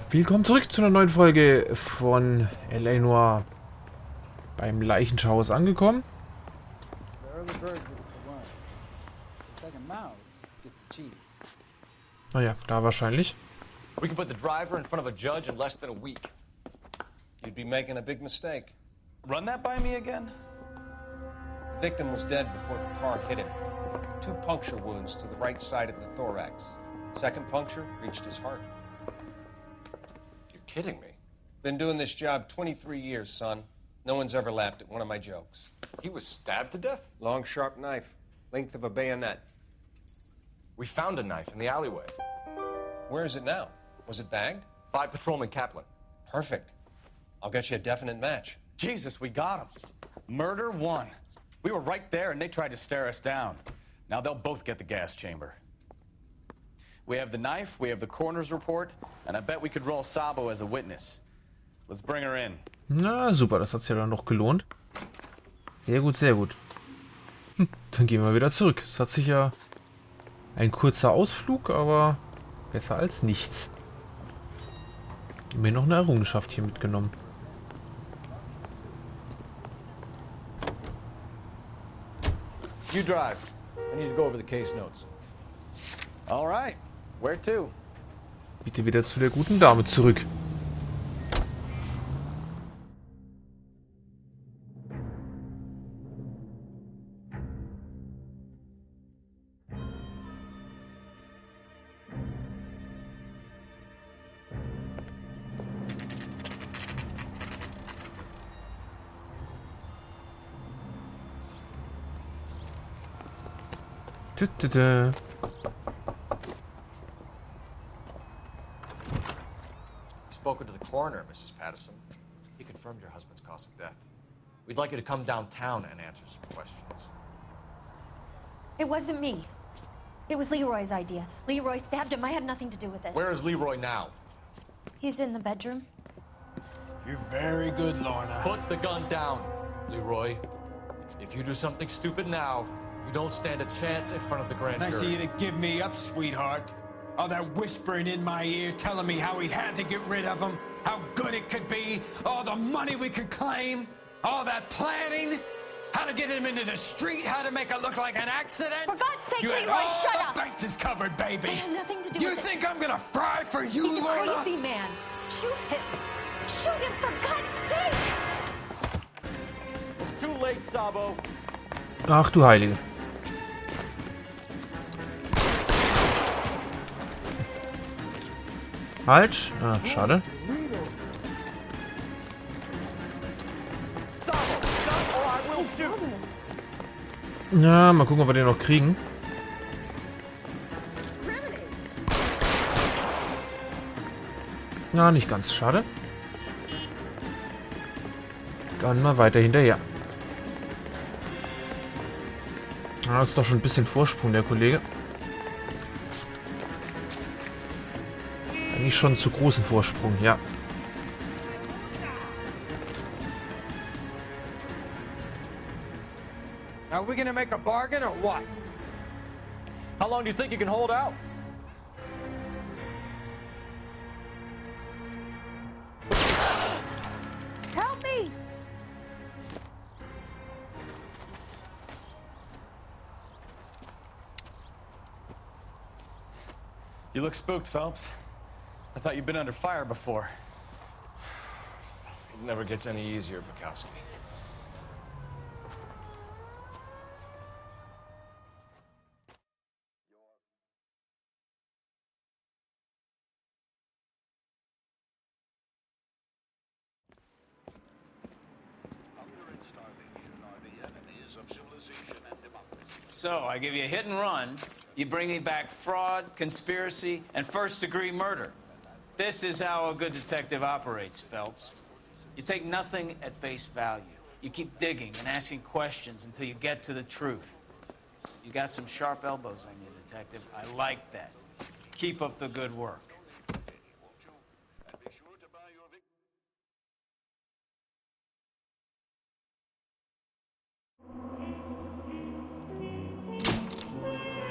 Willkommen zurück zu einer neuen Folge von L.A. Noire. Beim Leichenschauhaus angekommen. Naja, da wahrscheinlich. We could put the driver in front of a judge in less than a week. You'd be making a big mistake. Run that by me again? The victim was dead before the car hit him. 2 puncture wounds to the right side of the thorax. Second puncture reached his heart. You're kidding me. Been doing this job 23 years, son. No one's ever laughed at one of my jokes. He was stabbed to death? Long, sharp knife. Length of a bayonet. We found a knife in the alleyway. Where is it now? Was it bagged? By Patrolman Kaplan. Perfect. I'll get you a definite match. Jesus, we got him. Murder 1. We were right there and they tried to stare us down. Now they'll both get the gas chamber. We have the knife, we have the coroner's report, and I bet we could roll Sabo as a witness. Let's bring her in. Na super, das hat sich ja dann noch gelohnt. Sehr gut, sehr gut. Dann gehen wir wieder zurück. Es hat sich ja ein kurzer Ausflug, aber besser als nichts. Mir noch eine Errungenschaft hier mitgenommen. You drive. I need to go over the case notes. All right. Where to? Bitte wieder zu der guten Dame zurück. Tütütü. Spoken to the coroner, Mrs. Patterson. He confirmed your husband's cause of death. We'd like you to come downtown and answer some questions. It wasn't me. It was Leroy's idea. Leroy stabbed him. I had nothing to do with it. Where is Leroy now? He's in the bedroom. You're very good, Lorna. Put the gun down, Leroy. If you do something stupid now, you don't stand a chance in front of the grand Nice of jury. you to give me up, sweetheart. All that whispering in my ear, telling me how we had to get rid of him, how good it could be, all the money we could claim, all that planning, how to get him into the street, how to make it look like an accident. For God's sake, You had Leroy, all shut the up! bases covered, baby. I had nothing to do You with it. think I'm gonna fry for you, He's a Lorna? crazy man. Shoot him. Shoot him, for God's sake! Too late, Sabo. Ach du Heilige. Halt. Ah, schade. Ja, mal gucken, ob wir den noch kriegen. Na, nicht ganz. Schade. Dann mal weiter hinterher. Ah, das ist doch schon ein bisschen Vorsprung, der Kollege. Eigentlich schon zu großen Vorsprung, ja. Are we gonna make a bargain or what? How long do you think you can hold out? Help me! You look spooked, Phelps. I thought you'd been under fire before. It never gets any easier, Bukowski. So, I give you a hit and run, you bring me back fraud, conspiracy, and first-degree murder. This is how a good detective operates, Phelps. You take nothing at face value. You keep digging and asking questions until you get to the truth. You got some sharp elbows on you, detective. I like that. Keep up the good work.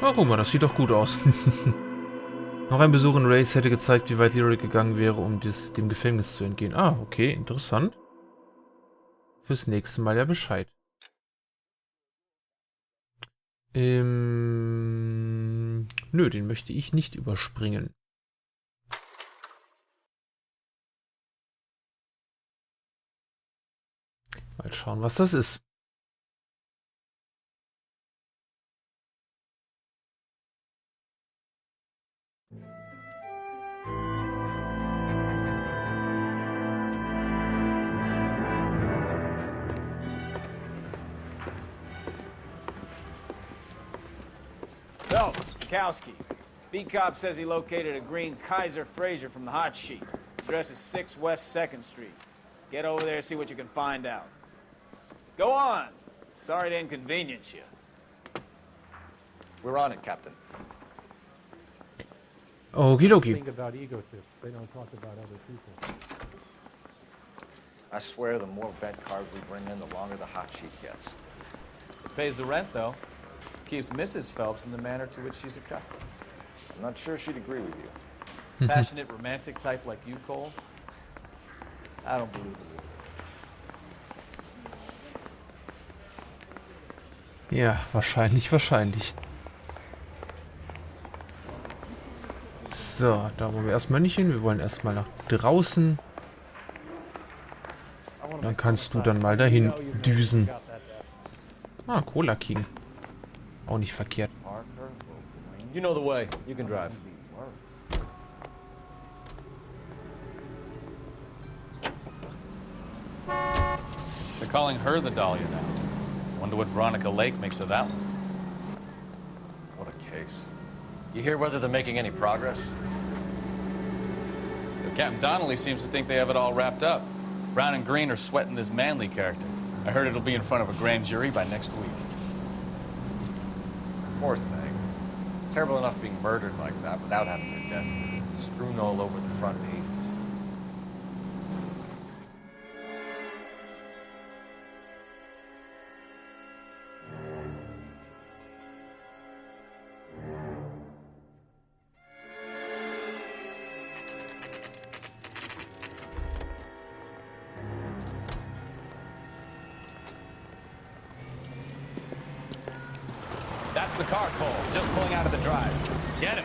Na, guck mal, das sieht doch gut aus. Noch ein Besuch in Race hätte gezeigt, wie weit Leroy gegangen wäre, um dem Gefängnis zu entgehen. Ah, okay, interessant. Fürs nächste Mal ja Bescheid. Nö, den möchte ich nicht überspringen. Mal schauen, was das ist. Phelps, Kowski. Beat cop says he located a green Kaiser Fraser from the hot sheet. Address is 6 West 2nd Street. Get over there, see what you can find out. Go on. Sorry to inconvenience you. We're on it, Captain. Okie dokie. Think about egotists. They don't talk about other people. I swear the more bent cars we bring in, the longer the hot sheet gets. It pays the rent, though. Keeps Mrs. Phelps in the manner to which she's accustomed. I'm not sure she'd agree with you. Passionate, romantic type like you, Cole? I don't believe it. Ja, wahrscheinlich. So, da wollen wir erstmal nicht hin. Wir wollen erstmal nach draußen. Dann kannst du dann mal dahin düsen. Ah, Cola King. Auch nicht verkehrt. You know the way. You can drive. They're calling her the Dahlia now. Wonder what Veronica Lake makes of that one. What a case. You hear whether they're making any progress? Captain Donnelly seems to think they have it all wrapped up. Brown and Green are sweating this Manley character. I heard it'll be in front of a grand jury by next week. Poor thing. Terrible enough being murdered like that without having her death strewn all over the front pages. That's the car, Cole. Just pulling out of the drive. Get him.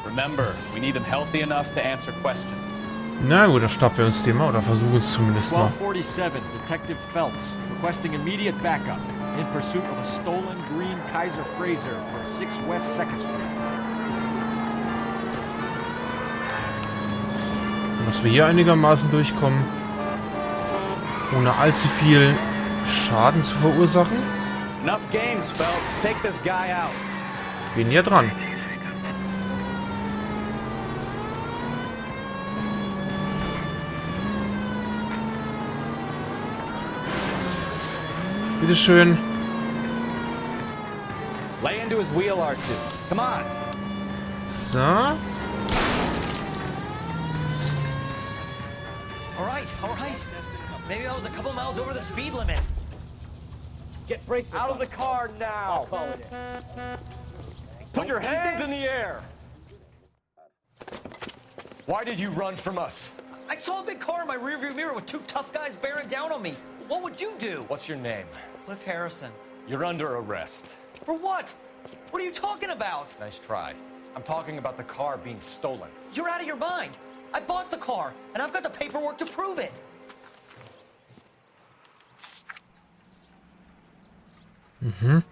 Remember, we need him healthy enough to answer questions. Na gut, dann schnappen wir uns den mal oder versuchen es zumindest mal. 1247, Detective Phelps, requesting immediate backup in pursuit of a stolen green Kaiser Fraser from 6 West 2nd Street. Dass wir hier einigermaßen durchkommen, ohne allzu viel Schaden zu verursachen. Enough games, Phelps. Take this guy out. Bin ja dran. Bitteschön. Lay into his wheel, R2. Come on. So. All right. Maybe I was a couple miles over the speed limit. Get braced out of the car now. Put your hands in the air! Why did you run from us? I saw a big car in my rearview mirror with 2 tough guys bearing down on me. What would you do? What's your name? Cliff Harrison. You're under arrest. For what? What are you talking about? Nice try. I'm talking about the car being stolen. You're out of your mind. I bought the car, and I've got the paperwork to prove it. Mhm.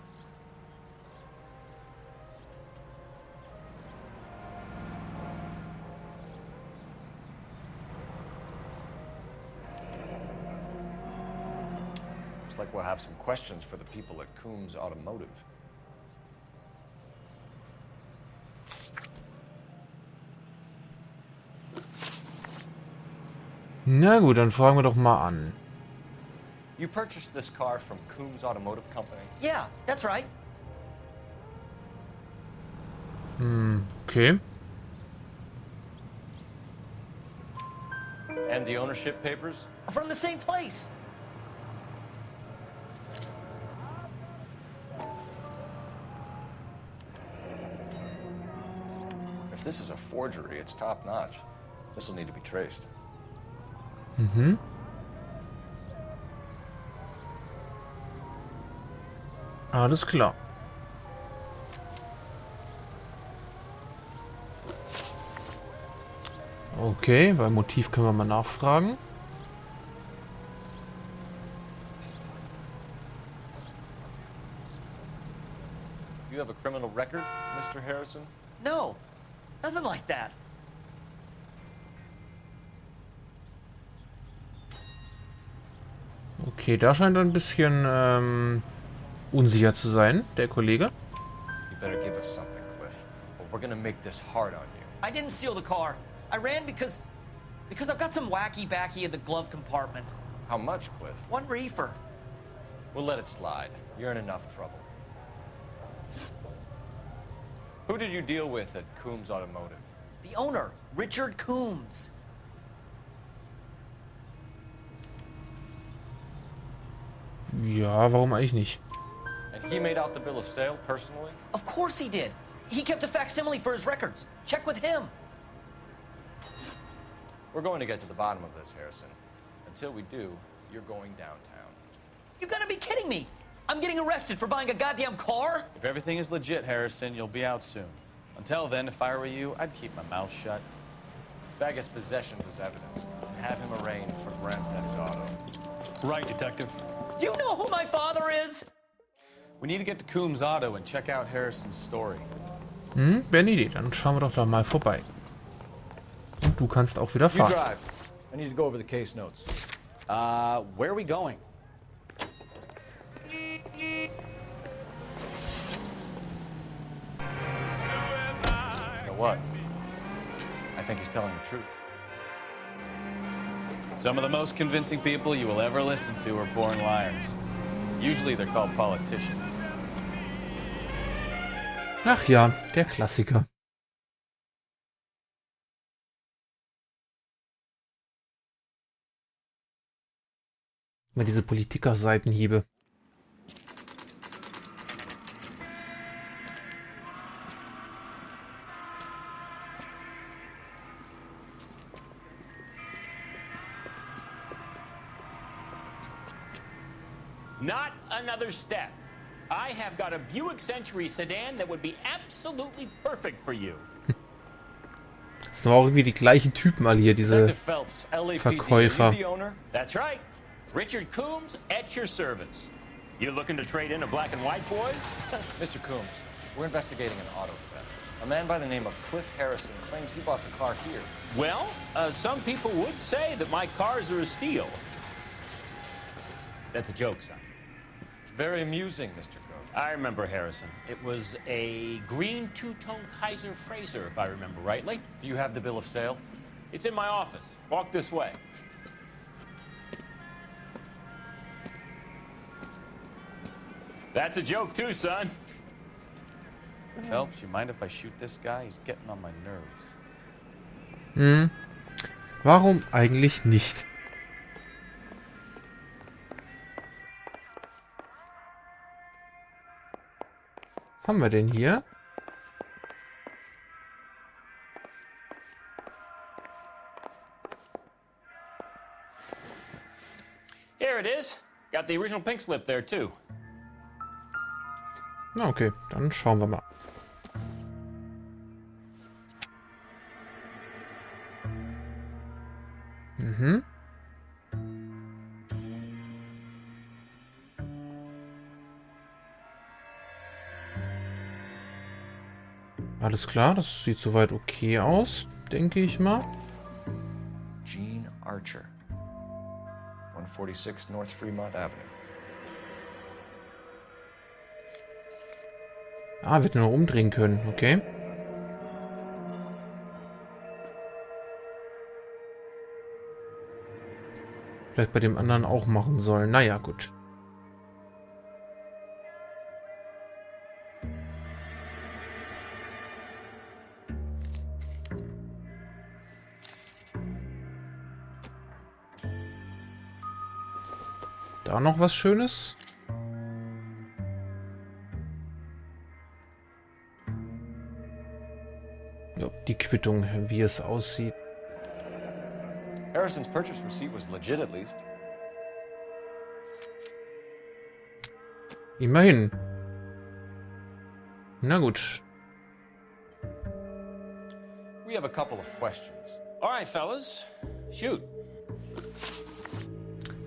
Looks like we'll have some questions for the people at Coombs Automotive. Na gut, dann fragen wir doch mal an. You purchased this car from Coombs Automotive Company? Yeah, that's right. Okay. And the ownership papers? From the same place. If this is a forgery, it's top notch. This will need to be traced. Mhm. Alles klar. Okay, beim Motiv können wir mal nachfragen. You have a criminal record, Mr. Harrison? No, nothing like that. Okay, da scheint er ein bisschen unsicher zu sein, der Kollege. You better give us something, Cliff, or we're gonna make this hard on you. I didn't steal the car. I ran because I've got some wacky backy in the glove compartment. How much, Cliff? 1 reefer. We'll let it slide. You're in enough trouble. Who did you deal with at Coombs Automotive? The owner, Richard Coombs. Ja, warum eigentlich nicht? And he made out the bill of sale personally? Of course he did. He kept a facsimile for his records. Check with him. We're going to get to the bottom of this, Harrison. Until we do, you're going downtown. You gotta be kidding me. I'm getting arrested for buying a goddamn car? If everything is legit, Harrison, you'll be out soon. Until then, if I were you, I'd keep my mouth shut. Bag his possessions as evidence and have him arraigned for grand theft auto. Right, Detective. Do you know who my father is? We need to get to Coombs Auto and check out Harrison's story. Hm, wäre eine Idee. Dann schauen wir doch da mal vorbei. Und du kannst auch wieder You fahren. drive. I need to go over the case notes. Where are we going? You know what? I think he's telling the truth. Some of the most convincing people you will ever listen to are born liars. Usually they're called politicians. Ach ja, der Klassiker. Immer diese Politiker-Seitenhiebe. Not another step. I have got a Buick Century sedan that would be absolutely perfect for you. Das sind aber auch irgendwie die gleichen Typen alle hier, diese Detective Phelps, LAPD, Verkäufer. are you the owner? That's right. Richard Coombs at your service. You looking to trade in a black and white, boys? Mr. Coombs, we're investigating an auto theft. A man by the name of Cliff Harrison claims he bought the car here. Well, some people would say that my cars are a steal. That's a joke, son. Very amusing, Mr. Coombs. I remember Harrison. It was a green two-tone Kaiser Frazer, if I remember rightly. Do you have the bill of sale? It's in my office. Walk this way. That's a joke too, son. Phelps, you mind if I shoot this guy? He's getting on my nerves. Hm. Warum eigentlich nicht? Was haben wir denn hier? Here it is. Got the original pink slip there too. Na okay, dann schauen wir mal. Mhm. Alles klar, das sieht soweit okay aus, denke ich mal. Gene Archer. 146 North Fremont Avenue. Ah, wird nur noch umdrehen können, okay. Vielleicht bei dem anderen auch machen sollen. Naja, gut. Da noch was Schönes? Ja, die Quittung, wie es aussieht. Harrison's purchase receipt was legit at least. Immerhin. Na gut. We have a couple of questions. All right, fellas, shoot.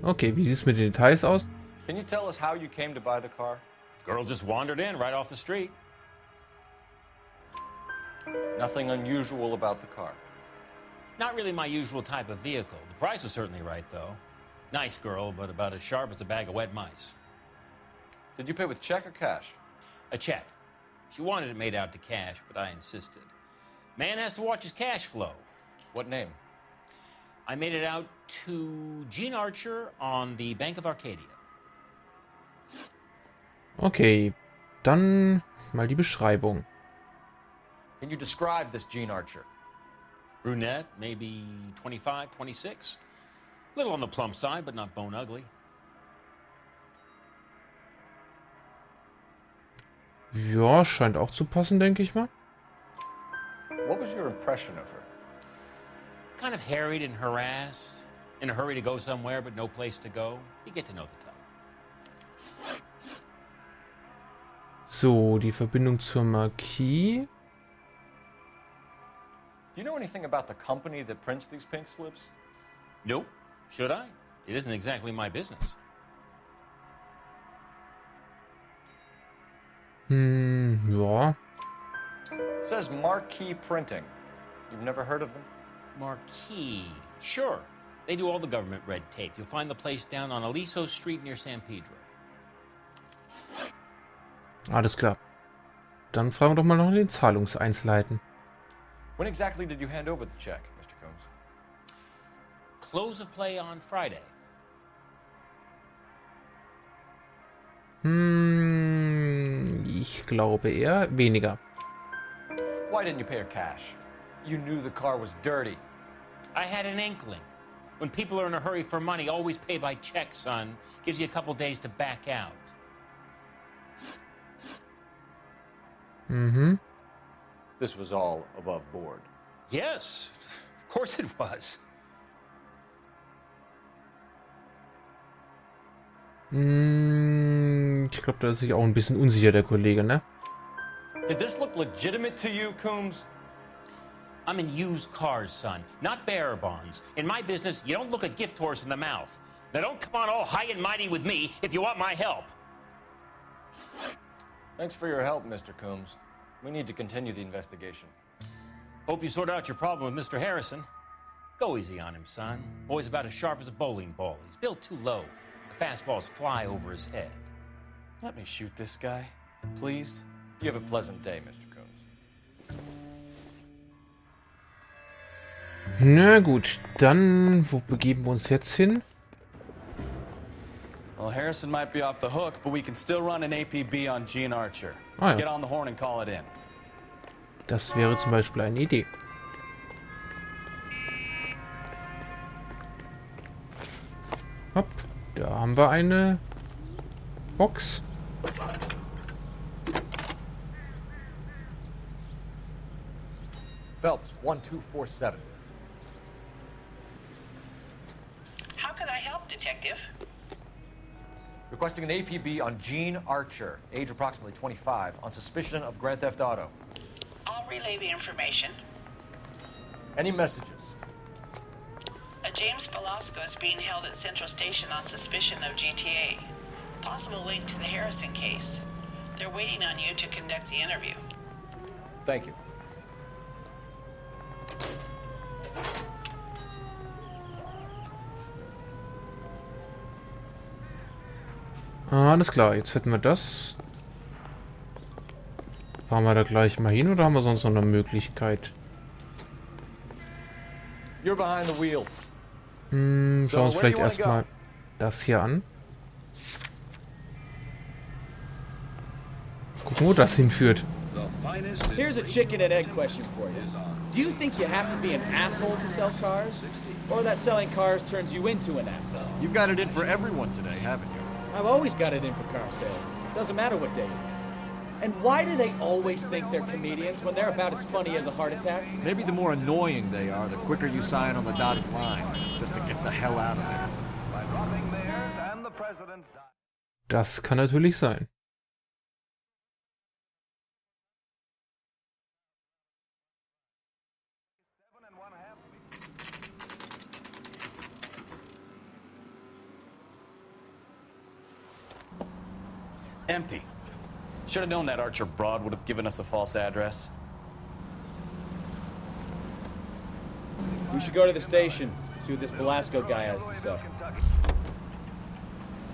Okay, wie sieht es mit den Details aus? Can you tell us how you came to buy the car? Girl just wandered in right off the street. Nothing unusual about the car. Not really my usual type of vehicle. The price was certainly right, though. Nice girl, but about as sharp as a bag of wet mice. Did you pay with check or cash? A check. She wanted it made out to cash, but I insisted. Man has to watch his cash flow. What name? I made it out to Gene Archer on the Bank of Arcadia. Okay, dann mal die Beschreibung. Can you describe this Gene Archer? Brunette, maybe 25, 26. Little on the plump side, but not bone ugly. Ja, scheint auch zu passen, denke ich mal. What was your impression of her? Kind of harried and harassed. In a hurry to go somewhere, but no place to go. You get to know the type. So, die Verbindung zur Marquis. Do you know anything about the company that prints these pink slips? Nope. Should I? It isn't exactly my business. Ja. Says Marquis Printing. You've never heard of them? Marquis. Sure. They do all the government red tape. You'll find the place down on Aliso Street near San Pedro. Alles klar. Dann fragen wir doch mal noch den Zahlungseinzelheiten. When exactly did you hand over the check, Mr. Combs? Close of play on Friday. Ich glaube eher weniger. Why didn't you pay her cash? You knew the car was dirty. I had an inkling. When people are in a hurry for money, always pay by check, son. Gives you a couple days to back out. This was all above board. Yes, of course it was. Ich glaube, da ist sich auch ein bisschen unsicher, der Kollege, ne? Did this look legitimate to you, Coombs? I'm in used cars, son, not bearer bonds. In my business, you don't look a gift horse in the mouth. Now don't come on all high and mighty with me if you want my help. Thanks for your help, Mr. Coombs. We need to continue the investigation. Hope you sort out your problem with Mr. Harrison. Go easy on him, son. Boy's about as sharp as a bowling ball. He's built too low. The fastballs fly over his head. Let me shoot this guy, please. You have a pleasant day, Mr. Coombs. Na gut, dann wo begeben wir uns jetzt hin? Well, Harrison might be off the hook, but we can still run an APB on Gene Archer. Ah, ja. Get on the horn and call it in. Das wäre zum Beispiel eine Idee. Hopp, da haben wir eine Box. Phelps, 1247. How can I help, Detective? Requesting an APB on Gene Archer, age approximately 25, on suspicion of Grand Theft Auto. I'll relay the information. Any messages? A James Velasco is being held at Central Station on suspicion of GTA. Possible link to the Harrison case. They're waiting on you to conduct the interview. Thank you. Alles klar, jetzt hätten wir das. Fahren wir da gleich mal hin oder haben wir sonst noch eine Möglichkeit? You're behind the wheel. Schauen wir uns vielleicht erstmal das hier an. Gucken, wo das hinführt. Here's a chicken and egg question for you. Do you think you have to be an asshole to sell cars? Or that selling cars turns you into an asshole? You've got it in for everyone today, haven't you? I've always got it in for car sales. Doesn't matter what day it is. And why do they always think they're comedians when they're about as funny as a heart attack? Maybe the more annoying they are, the quicker you sign on the dotted line, just to get the hell out of there. Das kann natürlich sein. Empty. Should have known that Archer broad would have given us a false address. We should go to the station, see what this Velasco guy has to say.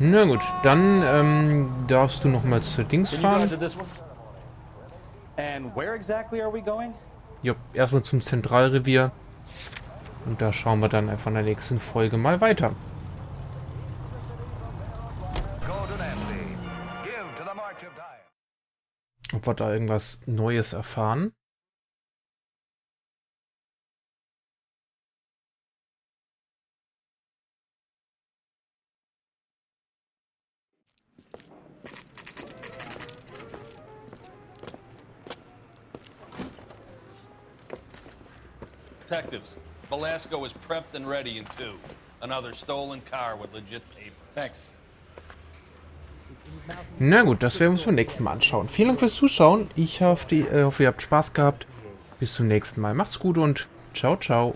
Na gut, dann darfst du noch mal zur Dings fahren. And where exactly are we going? Ja, erstmal zum Zentralrevier. Und da schauen wir dann einfach in der nächsten Folge mal weiter. Ob wir da irgendwas Neues erfahren? Detectives, Velasco is prepped and ready in 2. Another stolen car with legit paper. Thanks. Na gut, das werden wir uns beim nächsten Mal anschauen. Vielen Dank fürs Zuschauen. Ich hoffe, ihr habt Spaß gehabt. Bis zum nächsten Mal. Macht's gut und ciao, ciao.